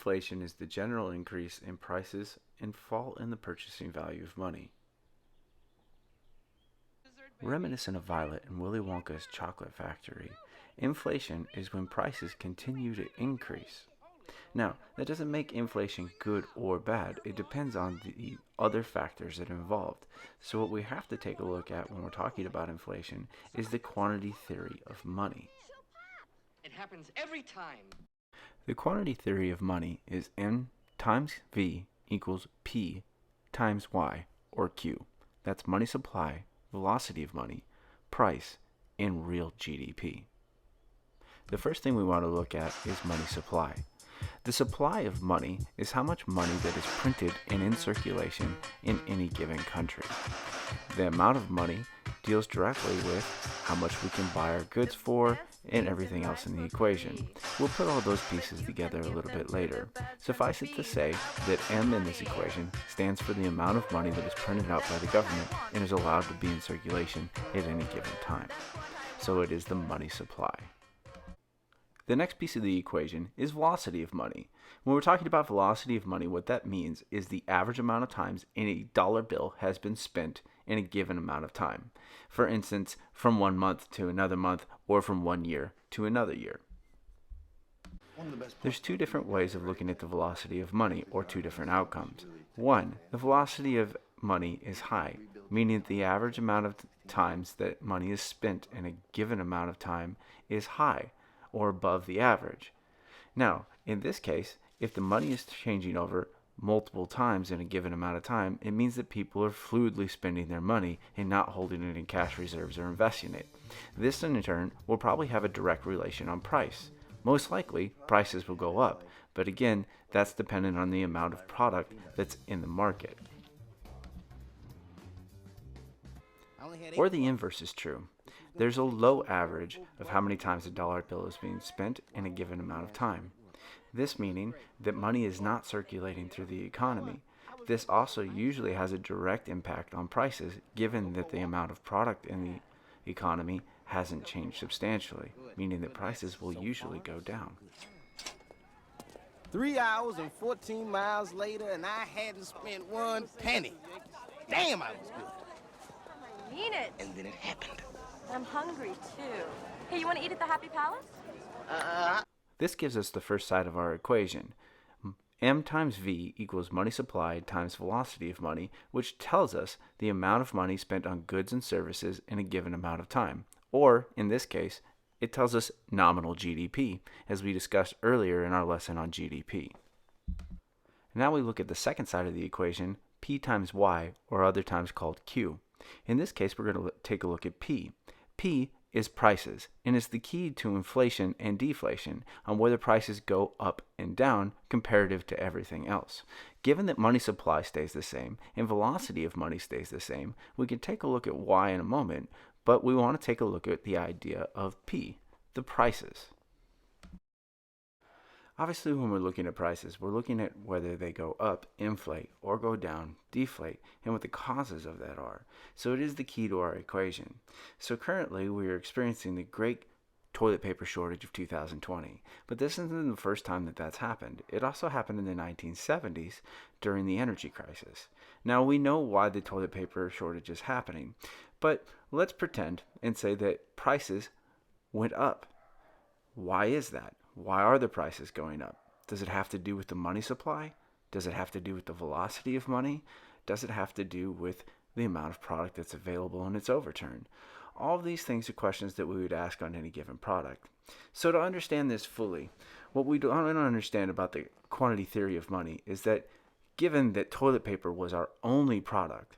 Inflation is the general increase in prices and fall in the purchasing value of money. Reminiscent of Violet and Willy Wonka's chocolate factory, inflation is when prices continue to increase. Now, that doesn't make inflation good or bad. It depends on the other factors that are involved. So what we have to take a look at when we're talking about inflation is the quantity theory of money. It happens every time. The quantity theory of money is M times V equals P times Y, or Q. That's money supply, velocity of money, price, in real GDP. The first thing we want to look at is money supply. The supply of money is how much money that is printed and in circulation in any given country. The amount of money deals directly with how much we can buy our goods for and everything else in the equation. We'll put all those pieces together a little bit later. Suffice it to say that M in this equation stands for the amount of money that is printed out by the government and is allowed to be in circulation at any given time. So it is the money supply. The next piece of the equation is velocity of money. When we're talking about velocity of money, what that means is the average amount of times a dollar bill has been spent in a given amount of time. For instance, from one month to another month, or from one year to another year. There's two different ways of looking at the velocity of money, or two different outcomes. One, the velocity of money is high, meaning that the average amount of times that money is spent in a given amount of time is high, or above the average. Now, in this case, if the money is changing over multiple times in a given amount of time, it means that people are fluidly spending their money and not holding it in cash reserves or investing it. This, in turn, will probably have a direct relation on price. Most likely, prices will go up, but again, that's dependent on the amount of product that's in the market. Or the inverse is true. There's a low average of how many times a dollar bill is being spent in a given amount of time. This meaning that money is not circulating through the economy. This also usually has a direct impact on prices, given that the amount of product in the economy hasn't changed substantially, meaning that prices will usually go down. 3 hours and 14 miles later, and I hadn't spent one penny. Damn, I was good. I mean it. And then it happened. I'm hungry, too. Hey, you want to eat at the Happy Palace? This gives us the first side of our equation. M times V equals money supplied times velocity of money, which tells us the amount of money spent on goods and services in a given amount of time. Or, in this case, it tells us nominal GDP, as we discussed earlier in our lesson on GDP. Now we look at the second side of the equation, P times Y, or other times called Q. In this case, we're going to take a look at P. P is prices, and is the key to inflation and deflation on whether prices go up and down comparative to everything else. Given that money supply stays the same and velocity of money stays the same, we can take a look at Y in a moment, but we want to take a look at the idea of P, the prices. Obviously, when we're looking at prices, we're looking at whether they go up, inflate, or go down, deflate, and what the causes of that are. So it is the key to our equation. So currently, we are experiencing the great toilet paper shortage of 2020. But this isn't the first time that that's happened. It also happened in the 1970s during the energy crisis. Now, we know why the toilet paper shortage is happening, but let's pretend and say that prices went up. Why is that? Why are the prices going up? Does it have to do with the money supply? Does it have to do with the velocity of money? Does it have to do with the amount of product that's available and its overturn? All of these things are questions that we would ask on any given product. So to understand this fully, what we don't understand about the quantity theory of money is that given that toilet paper was our only product,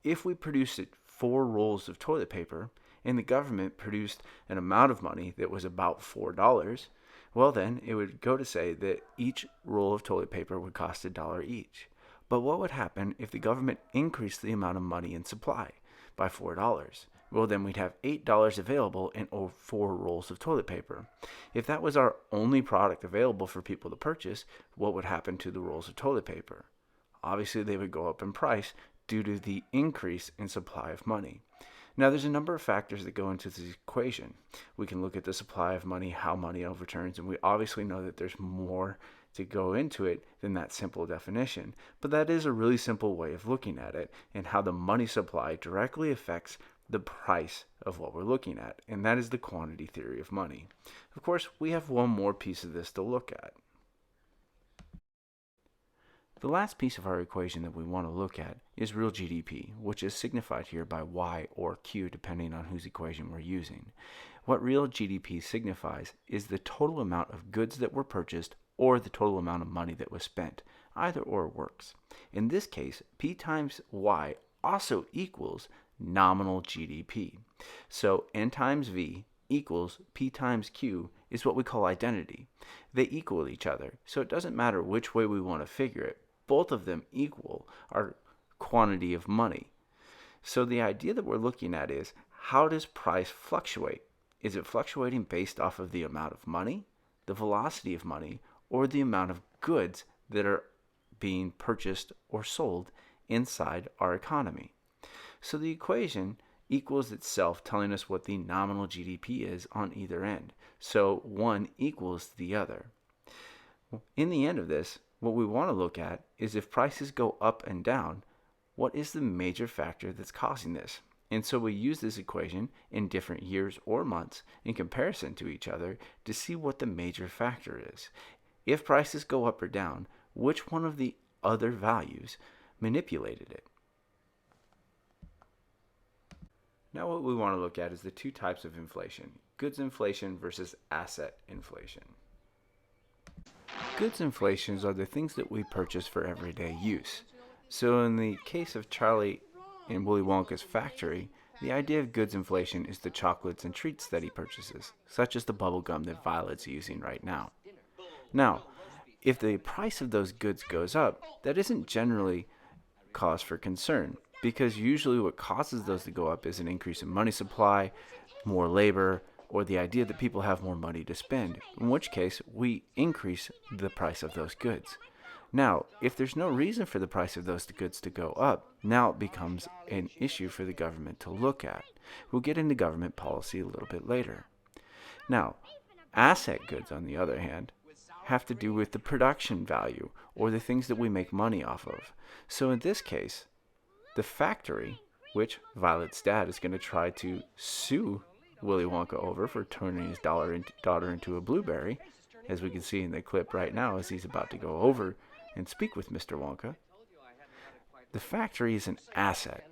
if we produced 4 rolls of toilet paper and the government produced an amount of money that was about $4, well then, it would go to say that each roll of toilet paper would cost $1 each. But what would happen if the government increased the amount of money in supply by $4? Well, then we'd have $8 available in 4 rolls of toilet paper. If that was our only product available for people to purchase, what would happen to the rolls of toilet paper? Obviously, they would go up in price due to the increase in supply of money. Now, there's a number of factors that go into this equation. We can look at the supply of money, how money overturns, and we obviously know that there's more to go into it than that simple definition, but that is a really simple way of looking at it and how the money supply directly affects the price of what we're looking at, and that is the quantity theory of money. Of course, we have one more piece of this to look at. The last piece of our equation that we want to look at is real GDP, which is signified here by Y or Q depending on whose equation we're using. What real GDP signifies is the total amount of goods that were purchased or the total amount of money that was spent. Either or works. In this case, P times Y also equals nominal GDP. So N times V equals P times Q is what we call identity. They equal each other, so it doesn't matter which way we want to figure it. Both of them equal our quantity of money. So the idea that we're looking at is, how does price fluctuate? Is it fluctuating based off of the amount of money, the velocity of money, or the amount of goods that are being purchased or sold inside our economy? So the equation equals itself, telling us what the nominal GDP is on either end. So one equals the other. In the end of this, what we want to look at is if prices go up and down, what is the major factor that's causing this? And so we use this equation in different years or months in comparison to each other to see what the major factor is. If prices go up or down, which one of the other values manipulated it? Now what we want to look at is the two types of inflation, goods inflation versus asset inflation. Goods inflations are the things that we purchase for everyday use. So in the case of Charlie in Willy Wonka's factory, the idea of goods inflation is the chocolates and treats that he purchases, such as the bubble gum that Violet's using right now. Now, if the price of those goods goes up, that isn't generally cause for concern, because usually what causes those to go up is an increase in money supply, more labor, or the idea that people have more money to spend, in which case we increase the price of those goods. Now, if there's no reason for the price of those goods to go up, now it becomes an issue for the government to look at. We'll get into government policy a little bit later. Now, asset goods, on the other hand, have to do with the production value or the things that we make money off of. So in this case, the factory, which Violet's dad is going to try to sue Willy Wonka over for turning his daughter into a blueberry, as we can see in the clip right now as he's about to go over and speak with Mr. Wonka. The factory is an asset.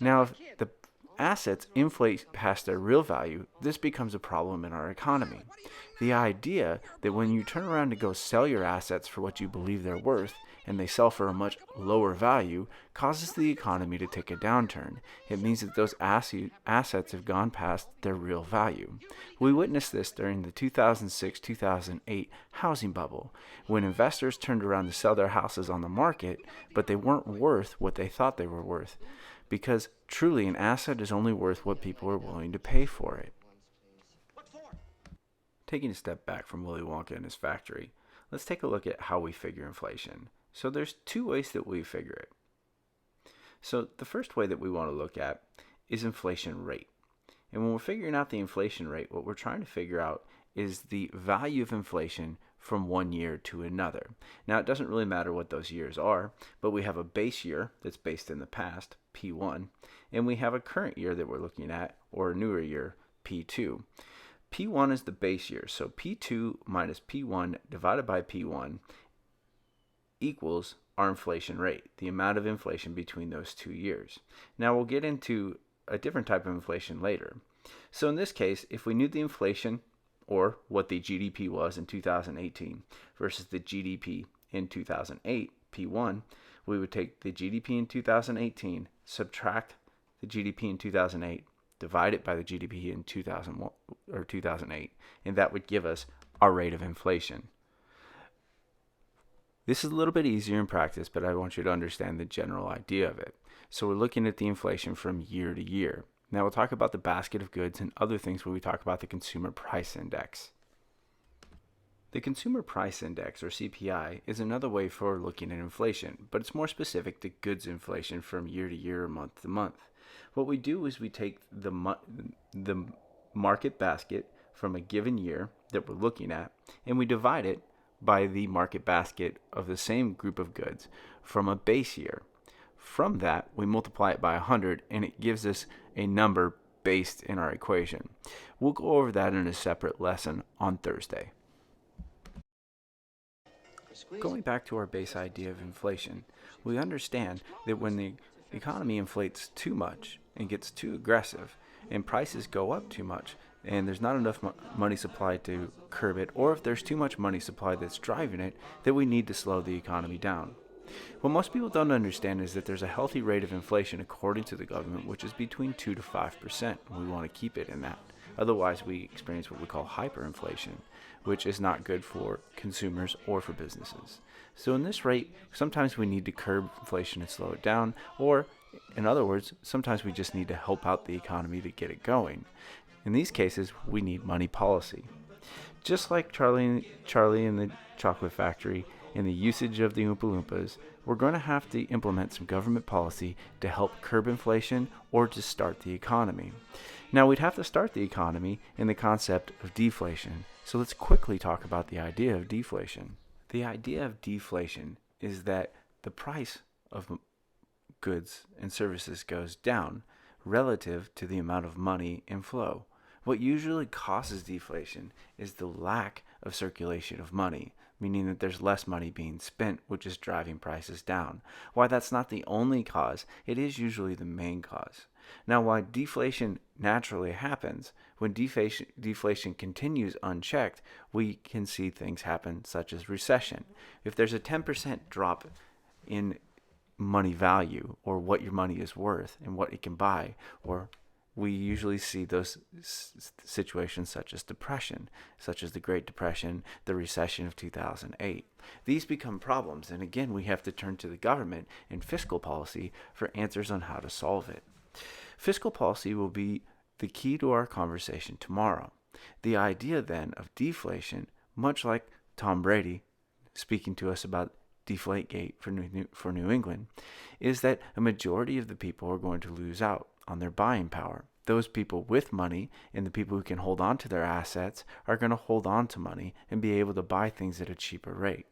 Now, if the assets inflate past their real value, this becomes a problem in our economy. The idea that when you turn around to go sell your assets for what you believe they're worth, and they sell for a much lower value, causes the economy to take a downturn. It means that those assets have gone past their real value. We witnessed this during the 2006-2008 housing bubble, when investors turned around to sell their houses on the market, but they weren't worth what they thought they were worth, because truly an asset is only worth what people are willing to pay for it. Taking a step back from Willy Wonka and his factory, let's take a look at how we figure inflation. So there's two ways that we figure it. So the first way that we want to look at is inflation rate. And when we're figuring out the inflation rate, what we're trying to figure out is the value of inflation from one year to another. Now, it doesn't really matter what those years are, but we have a base year that's based in the past, P1, and we have a current year that we're looking at, or a newer year, P2. P1 is the base year, so P2 minus P1 divided by P1 equals our inflation rate, the amount of inflation between those 2 years. Now we'll get into a different type of inflation later. So in this case, if we knew the inflation, or what the GDP was in 2018 versus the GDP in 2008, P1, we would take the GDP in 2018, subtract the GDP in 2008, divide it by the GDP in 2001 or 2008, and that would give us our rate of inflation. This is a little bit easier in practice, but I want you to understand the general idea of it. So we're looking at the inflation from year to year. Now we'll talk about the basket of goods and other things when we talk about the Consumer Price Index. The Consumer Price Index, or CPI, is another way for looking at inflation, but it's more specific to goods inflation from year to year or month to month. What we do is we take the market basket from a given year that we're looking at, and we divide it by the market basket of the same group of goods from a base year. From that, we multiply it by 100, and it gives us a number based in our equation. We'll go over that in a separate lesson on Thursday. Going back to our base idea of inflation, we understand that when the economy inflates too much and gets too aggressive, and prices go up too much, and there's not enough money supply to curb it, or if there's too much money supply that's driving it, that we need to slow the economy down. What most people don't understand is that there's a healthy rate of inflation according to the government, which is between 2 to 5%, and we want to keep it in that. Otherwise, we experience what we call hyperinflation, which is not good for consumers or for businesses. So in this rate, sometimes we need to curb inflation and slow it down, or in other words, sometimes we just need to help out the economy to get it going. In these cases, we need money policy. Just like Charlie in the Chocolate Factory and the usage of the Oompa Loompas, we're going to have to implement some government policy to help curb inflation or to start the economy. Now, we'd have to start the economy in the concept of deflation, so let's quickly talk about the idea of deflation. The idea of deflation is that the price of goods and services goes down relative to the amount of money in flow. What usually causes deflation is the lack of circulation of money, meaning that there's less money being spent, which is driving prices down. While that's not the only cause, it is usually the main cause. Now, while deflation naturally happens, when deflation continues unchecked, we can see things happen such as recession. If there's a 10% drop in money value, or what your money is worth and what it can buy, or we usually see those situations such as depression, such as the Great Depression, the recession of 2008. These become problems, and again, we have to turn to the government and fiscal policy for answers on how to solve it. Fiscal policy will be the key to our conversation tomorrow. The idea then of deflation, much like Tom Brady speaking to us about Deflategate for New England, is that a majority of the people are going to lose out on their buying power. Those people with money and the people who can hold on to their assets are going to hold on to money and be able to buy things at a cheaper rate.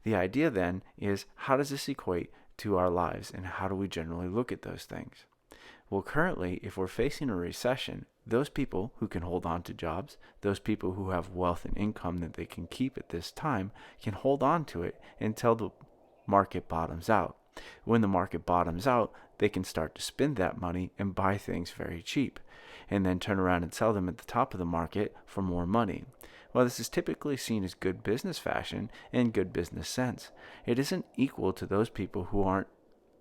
The idea then is, how does this equate to our lives, and how do we generally look at those things? Well, currently, if we're facing a recession, those people who can hold on to jobs, those people who have wealth and income that they can keep at this time, can hold on to it until the market bottoms out. When the market bottoms out, they can start to spend that money and buy things very cheap, and then turn around and sell them at the top of the market for more money. While this is typically seen as good business fashion and good business sense, it isn't equal to those people who aren't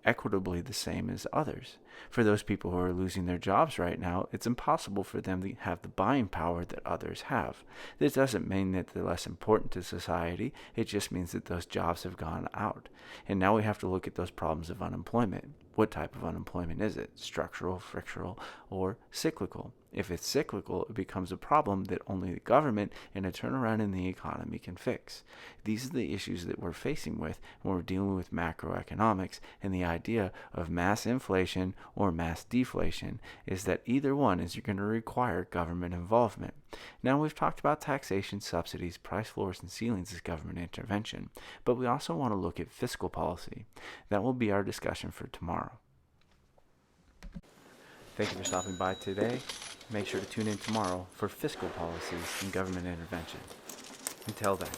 equitably the same as others. For those people who are losing their jobs right now, it's impossible for them to have the buying power that others have. This doesn't mean that they're less important to society. It just means that those jobs have gone out. And now we have to look at those problems of unemployment. What type of unemployment is it? Structural, frictional, or cyclical? If it's cyclical, it becomes a problem that only the government and a turnaround in the economy can fix. These are the issues that we're facing with when we're dealing with macroeconomics, and the idea of mass inflation or mass deflation is that either one is going to require government involvement. Now, we've talked about taxation, subsidies, price floors, and ceilings as government intervention, but we also want to look at fiscal policy. That will be our discussion for tomorrow. Thank you for stopping by today. Make sure to tune in tomorrow for fiscal policies and government intervention. Until then.